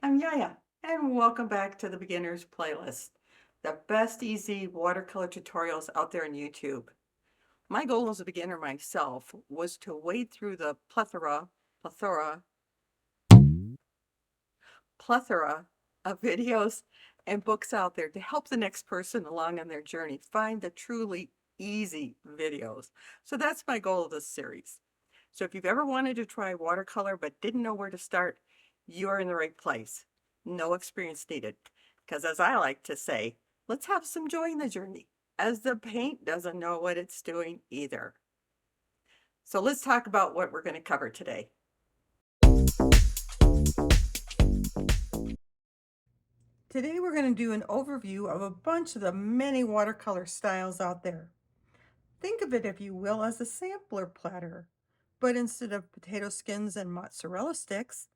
I'm Yaya, and welcome back to the Beginner's Playlist, the best easy watercolor tutorials out there on YouTube. My goal as a beginner myself was to wade through the plethora, plethora of videos and books out there to help the next person along on their journey find the truly easy videos. So that's my goal of this series. So if you've ever wanted to try watercolor but didn't know where to start, you're in the right place. No experience needed. Because as I like to say, let's have some joy in the journey, as the paint doesn't know what it's doing either. So let's talk about what we're going to cover today. Today we're going to do an overview of a bunch of the many watercolor styles out there. Think of it, if you will, as a sampler platter. But instead of potato skins and mozzarella sticks,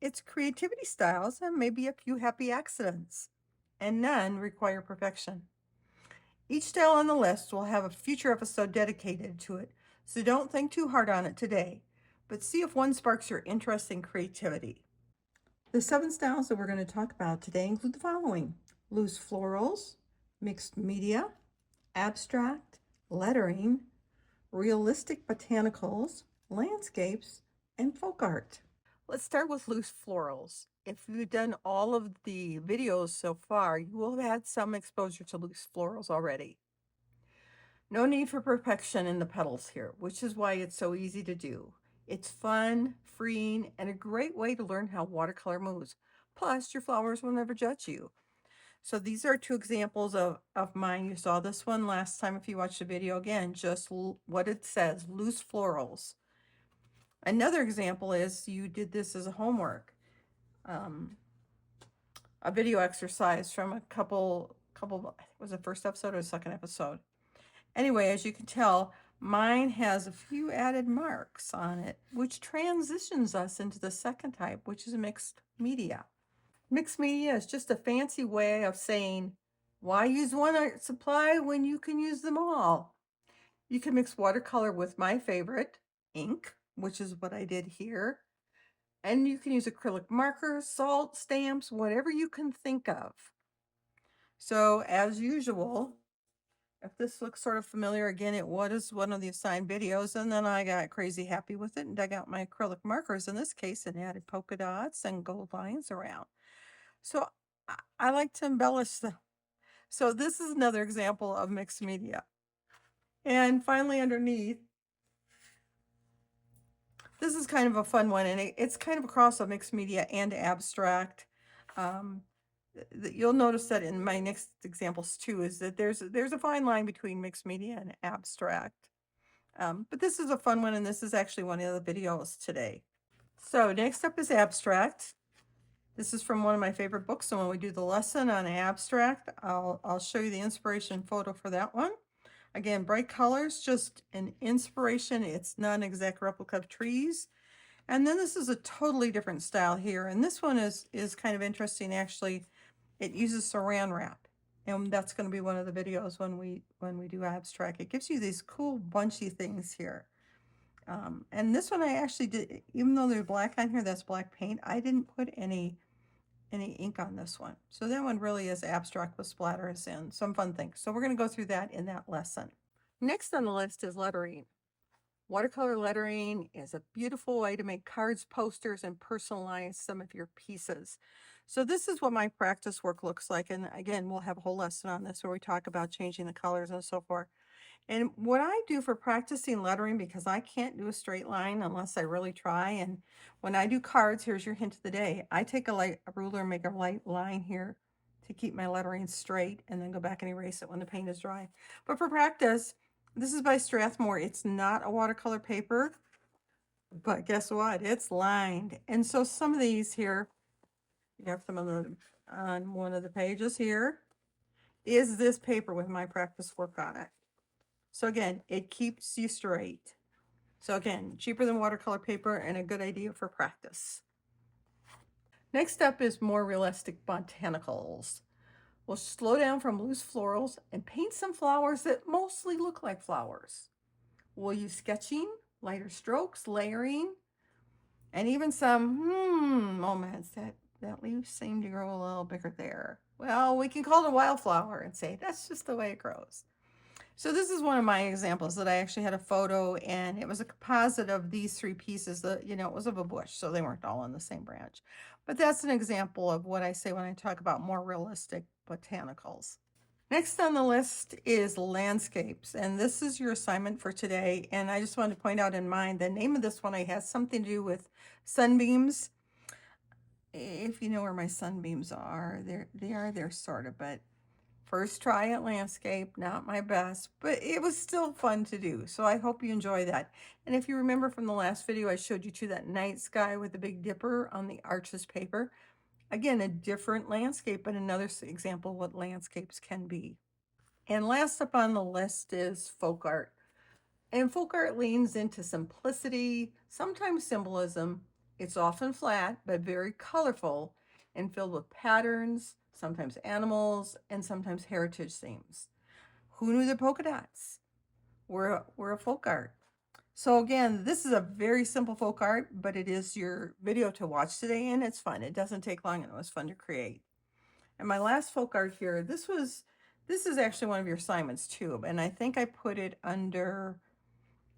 it's creativity styles and maybe a few happy accidents. And none require perfection. Each style on the list will have a future episode dedicated to it, so don't think too hard on it today, but see if one sparks your interest in creativity. The 7 styles that we're going to talk about today include the following: loose florals, mixed media, abstract, lettering, realistic botanicals, landscapes, and folk art. Let's start with loose florals. If you've done all of the videos so far, you will have had some exposure to loose florals already. No need for perfection in the petals here, which is why it's so easy to do. It's fun, freeing, and a great way to learn how watercolor moves. Plus, your flowers will never judge you. So these are 2 examples of mine. You saw this one last time if you watched the video. Again, just what it says, loose florals. Another example is you did this as a homework. A video exercise from a couple, I think it was the first episode or the second episode. Anyway, as you can tell, mine has a few added marks on it, which transitions us into the second type, which is mixed media. Mixed media is just a fancy way of saying, why use one art supply when you can use them all? You can mix watercolor with my favorite, ink, which is what I did here. And you can use acrylic markers, salt, stamps, whatever you can think of. So as usual, if this looks sort of familiar, again, it was one of the assigned videos, and then I got crazy happy with it and dug out my acrylic markers in this case and added polka dots and gold lines around. So I like to embellish them. So this is another example of mixed media. And finally underneath, this is kind of a fun one, and it's kind of a cross of mixed media and abstract. You'll notice that in my next examples too, is that there's a fine line between mixed media and abstract. But this is a fun one, and this is actually one of the videos today. So next up is abstract. This is from one of my favorite books, and when we do the lesson on abstract, I'll show you the inspiration photo for that one. Again, bright colors, just an inspiration. It's not an exact replica of trees. And then this is a totally different style here, and this one is kind of interesting. Actually, it uses saran wrap, and that's going to be one of the videos when we do abstract. It gives you these cool bunchy things here. And this one I actually did, even though there's black on here, that's black paint, I didn't put any ink on this one. So that one really is abstract with splatters and some fun things. So we're going to go through that in that lesson. Next on the list is lettering. Watercolor lettering is a beautiful way to make cards, posters, and personalize some of your pieces. So this is what my practice work looks like. And again, we'll have a whole lesson on this where we talk about changing the colors and so forth. And what I do for practicing lettering, because I can't do a straight line unless I really try, and when I do cards, here's your hint of the day. I take a ruler and make a light line here to keep my lettering straight, and then go back and erase it when the paint is dry. But for practice, this is by Strathmore. It's not a watercolor paper, but guess what? It's lined. And so some of these here, you have some of them on one of the pages here, is this paper with my practice work on it. So again, it keeps you straight. So again, cheaper than watercolor paper and a good idea for practice. Next up is more realistic botanicals. We'll slow down from loose florals and paint some flowers that mostly look like flowers. We'll use sketching, lighter strokes, layering, and even some moments that leaf seemed to grow a little bigger there. Well, we can call it a wildflower and say that's just the way it grows. So this is one of my examples that I actually had a photo, and it was a composite of these three pieces that, it was of a bush, so they weren't all on the same branch. But that's an example of what I say when I talk about more realistic botanicals. Next on the list is landscapes, and this is your assignment for today. And I just wanted to point out in mind, the name of this one has something to do with sunbeams. If you know where my sunbeams are, they are there sort of, but first try at landscape, not my best, but it was still fun to do. So I hope you enjoy that. And if you remember from the last video, I showed you to that night sky with the Big Dipper on the Arches paper. Again, a different landscape, but another example of what landscapes can be. And last up on the list is folk art. And folk art leans into simplicity, sometimes symbolism. It's often flat, but very colorful and filled with patterns, sometimes animals, and sometimes heritage themes. Who knew the polka dots were a folk art? So again, this is a very simple folk art, but it is your video to watch today, and it's fun. It doesn't take long, and it was fun to create. And my last folk art here, this is actually one of your assignments too, and I think I put it under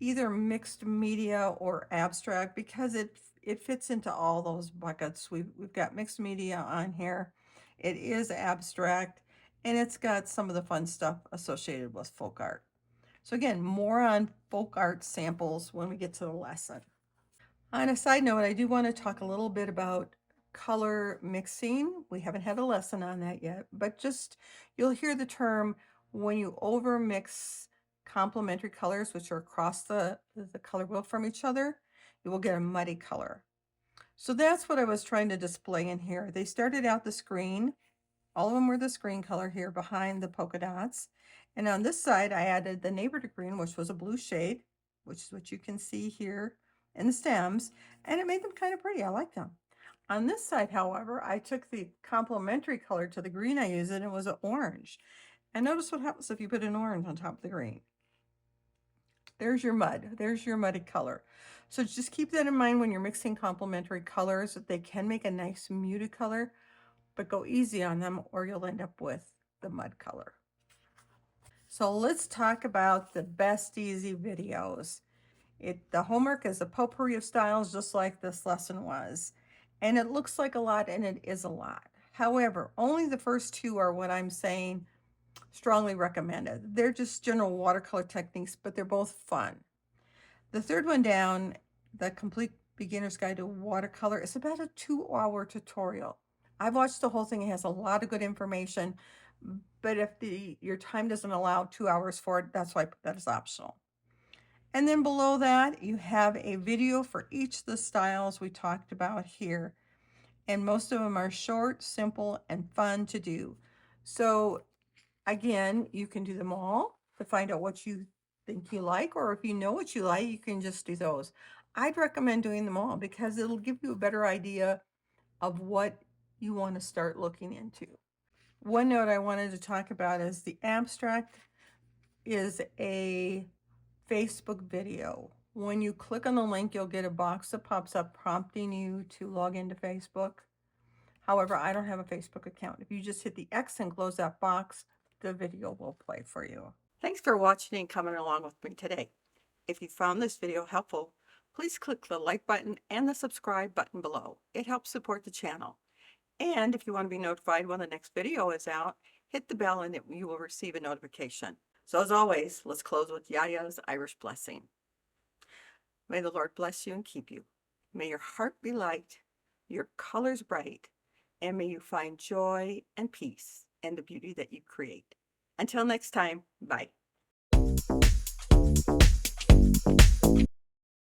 either mixed media or abstract because it fits into all those buckets. We've got mixed media on here. It is abstract, and it's got some of the fun stuff associated with folk art. So again, more on folk art samples when we get to the lesson. On a side note, I do want to talk a little bit about color mixing. We haven't had a lesson on that yet, but just you'll hear the term when you over mix complementary colors, which are across the color wheel from each other, you will get a muddy color. So that's what I was trying to display in here. They started out the screen. All of them were the screen color here behind the polka dots. And on this side, I added the neighbor to green, which was a blue shade, which is what you can see here in the stems. And it made them kind of pretty. I like them. On this side, however, I took the complementary color to the green I used, and it was an orange. And notice what happens if you put an orange on top of the green. There's your mud. There's your muddy color. So just keep that in mind when you're mixing complementary colors, that they can make a nice muted color, but go easy on them or you'll end up with the mud color. So let's talk about the best easy videos. The homework is a potpourri of styles, just like this lesson was. And it looks like a lot, and it is a lot. However, only the first two are what I'm saying strongly recommended. They're just general watercolor techniques, but they're both fun. The third one down, the Complete Beginner's Guide to Watercolor, is about a 2-hour tutorial. I've watched the whole thing. It has a lot of good information, but if your time doesn't allow 2 hours for it, that's why I put that as optional. And then below that, you have a video for each of the styles we talked about here. And most of them are short, simple, and fun to do. So again, you can do them all to find out what you think you like, or if you know what you like, you can just do those. I'd recommend doing them all because it'll give you a better idea of what you want to start looking into. One note I wanted to talk about is the abstract is a Facebook video. When you click on the link, you'll get a box that pops up prompting you to log into Facebook. However, I don't have a Facebook account. If you just hit the X and close that box, the video will play for you. Thanks for watching and coming along with me today. If you found this video helpful, please click the like button and the subscribe button below. It helps support the channel. And if you want to be notified when the next video is out, hit the bell and you will receive a notification. So as always, let's close with Yaya's Irish blessing. May the Lord bless you and keep you. May your heart be light, your colors bright, and may you find joy and peace in the beauty that you create. Until next time, bye.